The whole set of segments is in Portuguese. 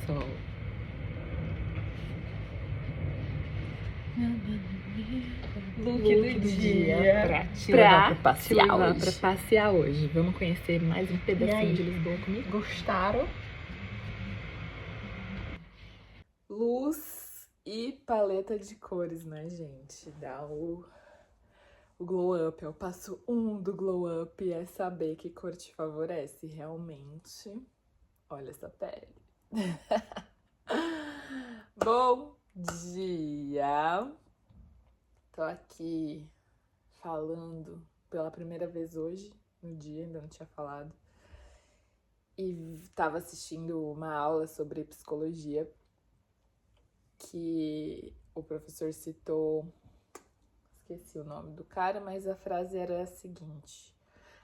sol. Look do dia pra te levar pra passear hoje. Vamos conhecer mais um pedacinho de Lisboa comigo? Gostaram? Luz e paleta de cores, né, gente? Dá o glow up. É o passo 1 do glow up, é saber que cor te favorece realmente. Olha essa pele. Bom dia! Tô aqui falando pela primeira vez hoje, no dia, ainda não tinha falado. E tava assistindo uma aula sobre psicologia que o professor citou, esqueci o nome do cara, mas a frase era a seguinte: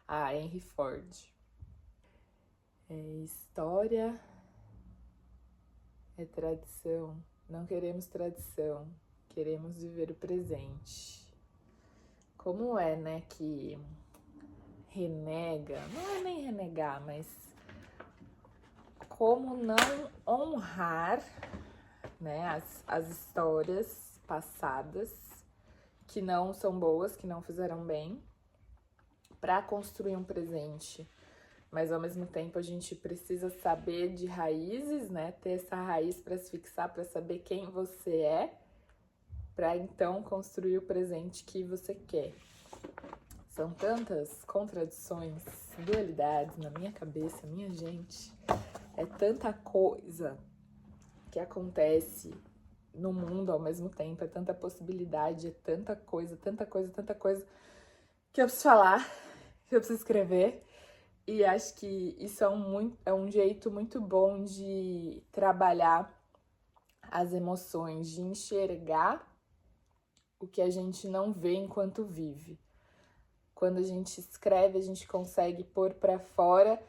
Henry Ford. História é tradição. Não queremos tradição, queremos viver o presente. Como é, né, que renega, não é nem renegar, mas como não honrar, né, as histórias passadas que não são boas, que não fizeram bem, para construir um presente. Mas ao mesmo tempo a gente precisa saber de raízes, né, ter essa raiz para se fixar, para saber quem você é, para então construir o presente que você quer. São tantas contradições, dualidades na minha cabeça, minha gente. É tanta coisa que acontece no mundo ao mesmo tempo, é tanta possibilidade, é tanta coisa que eu preciso falar, que eu preciso escrever. E acho que isso é um jeito muito bom de trabalhar as emoções, de enxergar o que a gente não vê enquanto vive. Quando a gente escreve, a gente consegue pôr para fora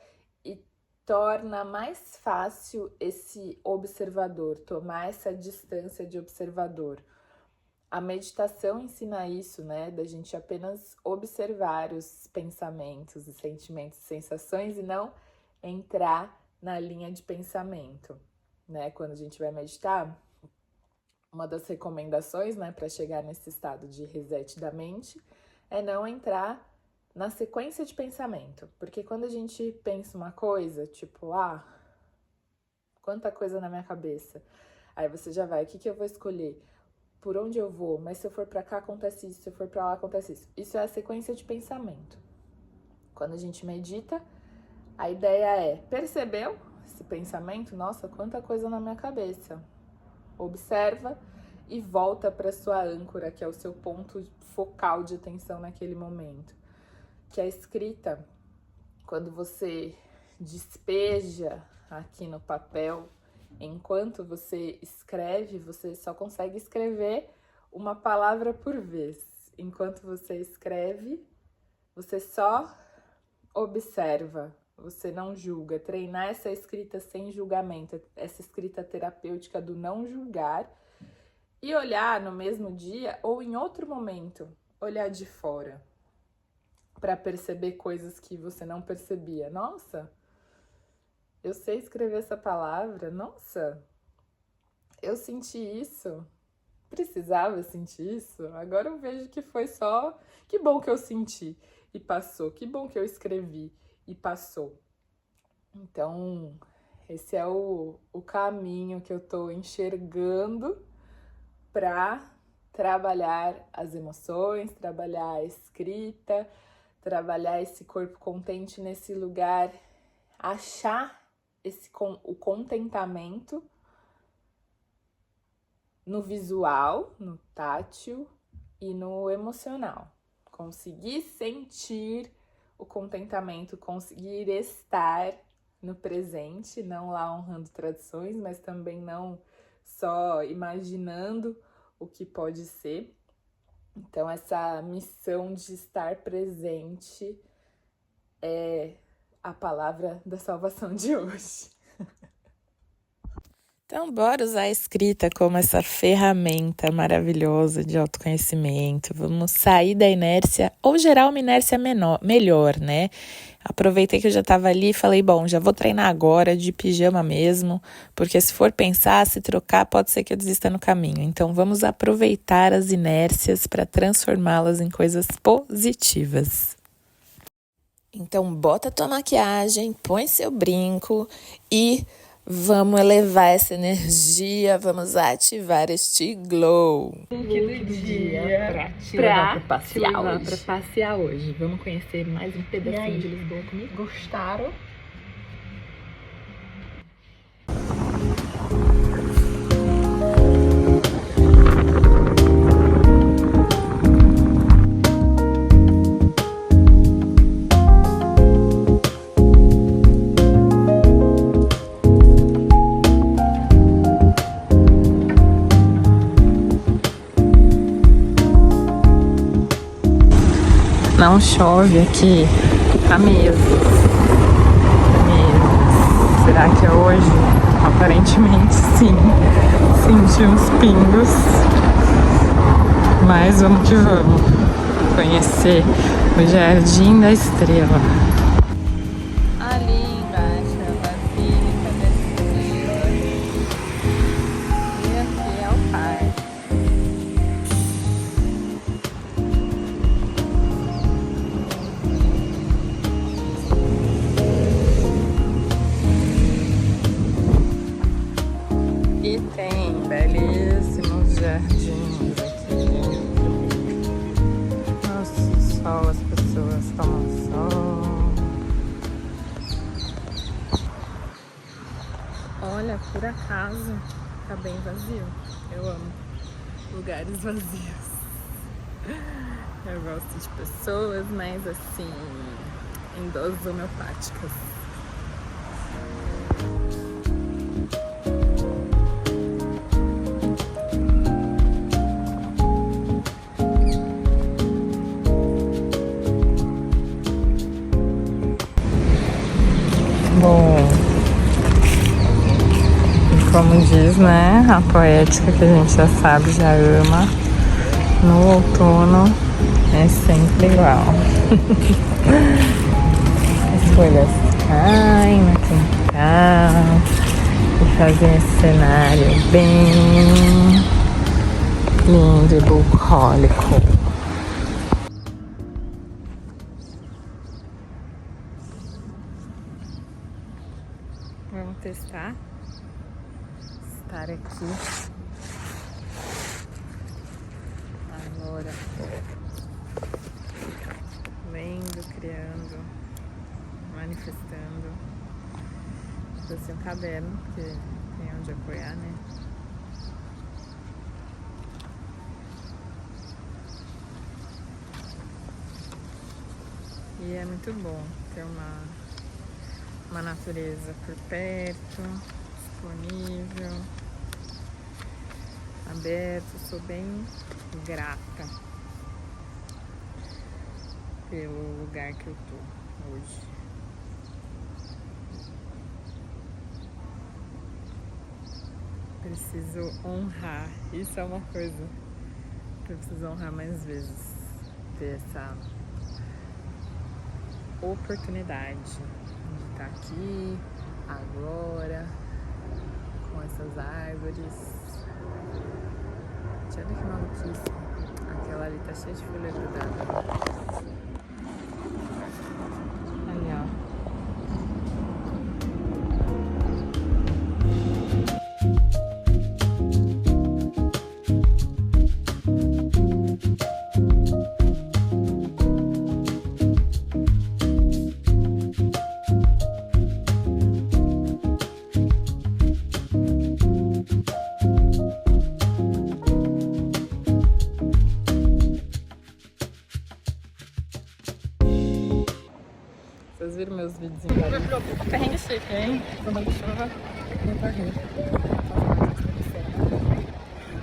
e torna mais fácil esse observador, tomar essa distância de observador. A meditação ensina isso, né? Da gente apenas observar os pensamentos, os sentimentos, sensações e não entrar na linha de pensamento, né? Quando a gente vai meditar, uma das recomendações, né, para chegar nesse estado de reset da mente é não entrar na sequência de pensamento. Porque quando a gente pensa uma coisa, tipo, quanta coisa na minha cabeça. Aí você já vai, o que eu vou escolher? Por onde eu vou? Mas se eu for pra cá, acontece isso. Se eu for pra lá, acontece isso. Isso é a sequência de pensamento. Quando a gente medita, a ideia é, percebeu esse pensamento? Nossa, quanta coisa na minha cabeça. Observa e volta para sua âncora, que é o seu ponto focal de atenção naquele momento. Que a escrita, quando você despeja aqui no papel, enquanto você escreve, você só consegue escrever uma palavra por vez. Enquanto você escreve, você só observa, você não julga. Treinar essa escrita sem julgamento, essa escrita terapêutica do não julgar e olhar no mesmo dia ou em outro momento, olhar de fora para perceber coisas que você não percebia. Nossa, eu sei escrever essa palavra. Nossa, eu senti isso. Precisava sentir isso. Agora eu vejo que foi só... Que bom que eu senti e passou. Que bom que eu escrevi e passou. Então, esse é o caminho que eu tô enxergando para trabalhar as emoções, trabalhar a escrita, trabalhar esse corpo contente nesse lugar, achar o contentamento no visual, no tátil e no emocional. Conseguir sentir o contentamento, conseguir estar no presente, não lá honrando tradições, mas também não só imaginando o que pode ser. Então, essa missão de estar presente é a palavra da salvação de hoje. Então, bora usar a escrita como essa ferramenta maravilhosa de autoconhecimento. Vamos sair da inércia ou gerar uma inércia melhor, né? Aproveitei que eu já estava ali e falei, bom, já vou treinar agora, de pijama mesmo, porque se for pensar, se trocar, pode ser que eu desista no caminho. Então, vamos aproveitar as inércias para transformá-las em coisas positivas. Então, bota tua maquiagem, põe seu brinco e vamos elevar essa energia, vamos ativar este glow. Look do dia pra te pra levar pra te levar passear pra hoje. Passear hoje. Vamos conhecer mais um pedacinho de Lisboa comigo? Gostaram? Não chove aqui há meses. Será que é hoje? Aparentemente sim. Senti uns pingos. Mas vamos que vamos. Conhecer o Jardim da Estrela. Ali embaixo é a Basílica da Estrela. E aqui é o parque. E tem belíssimos jardins aqui. Nossa, sol, as pessoas tomam sol. Olha, por acaso, tá bem vazio. Eu amo lugares vazios. Eu gosto de pessoas, mas assim, em doses homeopáticas. Bom, e como diz, né, a poética que a gente já sabe, já ama, no outono é sempre igual. As folhas caem no quintal e fazem esse cenário bem lindo e bucólico. Vamos testar estar aqui agora, lendo, criando, manifestando. Trouxe um caderno, porque tem onde apoiar, né? E é muito bom ter uma natureza por perto, disponível, aberto. Sou bem grata pelo lugar que eu tô hoje. Preciso honrar, isso é uma coisa que eu preciso honrar mais vezes, ter essa oportunidade de estar aqui, agora, com essas árvores. Olha que maluquice. Aquela ali tá cheia de folha grudada. Ali, ó. Vocês viram meus videozinhos ali? Perrengue chique, hein? Tomando chuva, nem pra rir.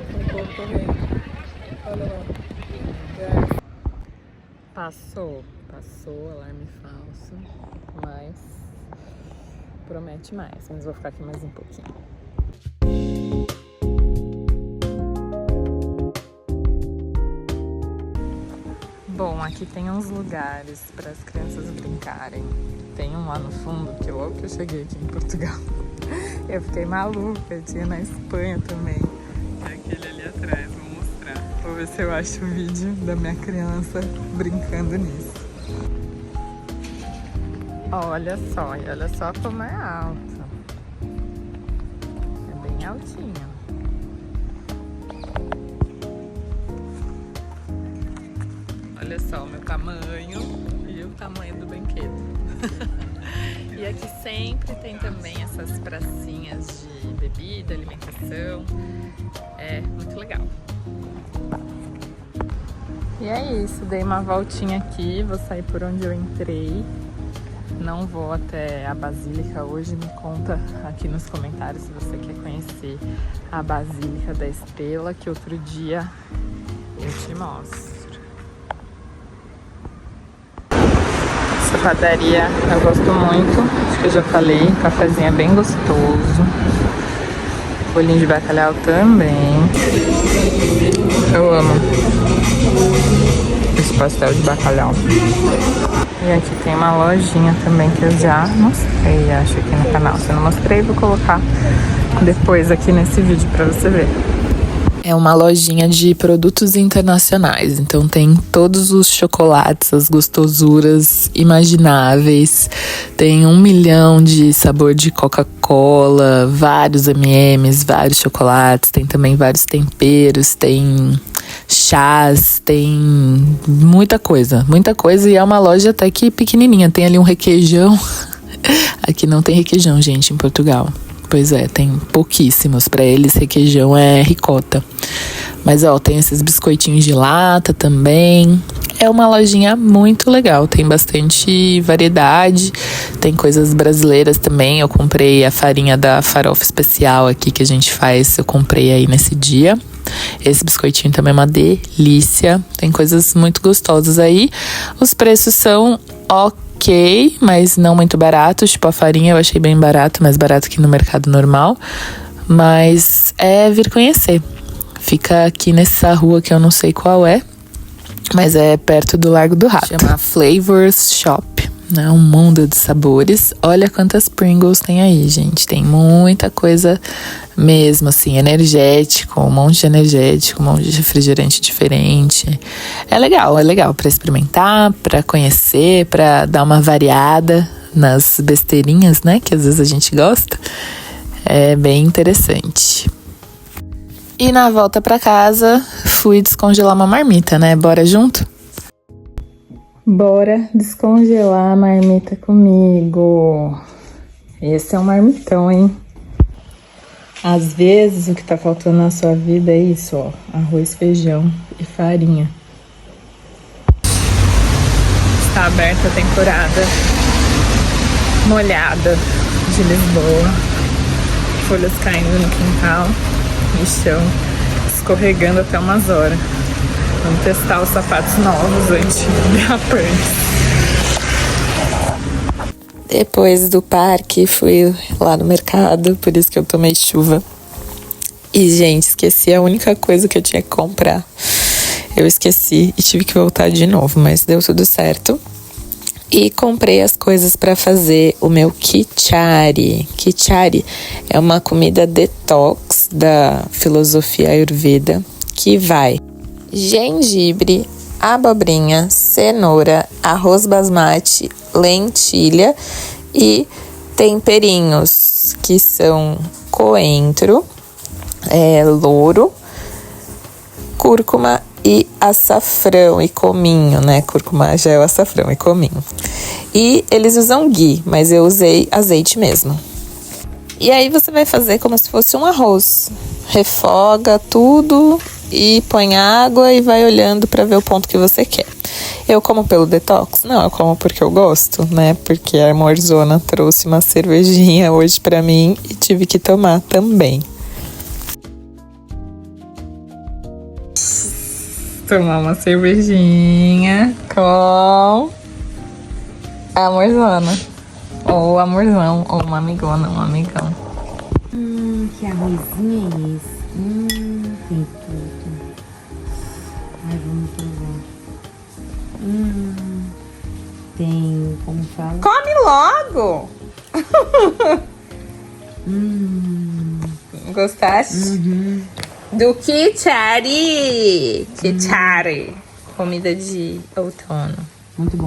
Um pouco correndo. Olha lá. Passou, alarme falso, mas promete mais, mas vou ficar aqui mais um pouquinho. Bom, aqui tem uns lugares para as crianças brincarem. Tem um lá no fundo, que logo que eu cheguei aqui em Portugal, eu fiquei maluca. Tinha na Espanha também. É aquele ali atrás, vou mostrar. Vou ver se eu acho o vídeo da minha criança brincando nisso. Olha só, e olha só como é alto. É bem altinho. Olha só o meu tamanho e o tamanho do brinquedo. E aqui sempre tem também essas pracinhas de bebida, alimentação. É muito legal. E é isso, dei uma voltinha aqui, vou sair por onde eu entrei. Não vou até a Basílica hoje, me conta aqui nos comentários se você quer conhecer a Basílica da Estrela, que outro dia eu te mostro. Essa padaria eu gosto muito, acho que eu já falei, o cafezinho é bem gostoso. Bolinho de bacalhau também. Eu amo esse pastel de bacalhau. E aqui tem uma lojinha também que eu já mostrei, acho, aqui no canal. Se eu não mostrei, vou colocar depois aqui nesse vídeo pra você ver. É uma lojinha de produtos internacionais, então tem todos os chocolates, as gostosuras imagináveis. Tem 1 milhão de sabor de Coca-Cola, vários M&M's, vários chocolates. Tem também vários temperos, tem chás, tem muita coisa. E é uma loja até que pequenininha. Tem ali um requeijão. Aqui não tem requeijão, gente, em Portugal. Pois é, tem pouquíssimos. Pra eles, requeijão é ricota. Mas, ó, tem esses biscoitinhos de lata também. É uma lojinha muito legal. Tem bastante variedade. Tem coisas brasileiras também. Eu comprei a farinha da farofa especial aqui que a gente faz. Eu comprei aí nesse dia. Esse biscoitinho também é uma delícia. Tem coisas muito gostosas aí. Os preços são ok, mas não muito baratos. Tipo, a farinha eu achei bem barato, mais barato que no mercado normal. Mas é vir conhecer. Fica aqui nessa rua que eu não sei qual é, mas é perto do Largo do Rato. Chama Flavors Shop, né? Um mundo de sabores. Olha quantas Pringles tem aí, gente. Tem muita coisa mesmo, assim, energético, um monte de energético, um monte de refrigerante diferente. É legal para experimentar, para conhecer, para dar uma variada nas besteirinhas, né, que às vezes a gente gosta. É bem interessante. E na volta pra casa, fui descongelar uma marmita, né? Bora junto? Bora descongelar a marmita comigo. Esse é um marmitão, hein? Às vezes, o que tá faltando na sua vida é isso, ó. Arroz, feijão e farinha. Está aberta a temporada molhada de Lisboa. Folhas caindo no quintal. No chão, escorregando até umas horas. Vamos testar os sapatos novos antes de a punk. Depois do parque, fui lá no mercado, por isso que eu tomei chuva. E, gente, esqueci a única coisa que eu tinha que comprar. Eu esqueci e tive que voltar de novo, mas deu tudo certo. E comprei as coisas para fazer o meu khichdi. Khichdi é uma comida detox da filosofia Ayurveda que vai gengibre, abobrinha, cenoura, arroz basmati, lentilha e temperinhos que são coentro, louro, cúrcuma e açafrão e cominho, né? Cúrcuma já é o açafrão e cominho. E eles usam ghee, mas eu usei azeite mesmo. E aí você vai fazer como se fosse um arroz. Refoga tudo e põe água e vai olhando para ver o ponto que você quer. Eu como pelo detox? Não, eu como porque eu gosto, né? Porque a Amorzona trouxe uma cervejinha hoje para mim e tive que tomar também. Tomar uma cervejinha com a Amorzona. Ou amorzão, ou uma amigona, um amigão. Que arrozinho é esse? Tem tudo. Ai, vamos provar. Tem, como fala? Come logo! Gostaste? Do kichari! Kichari! Comida de outono. Muito bom.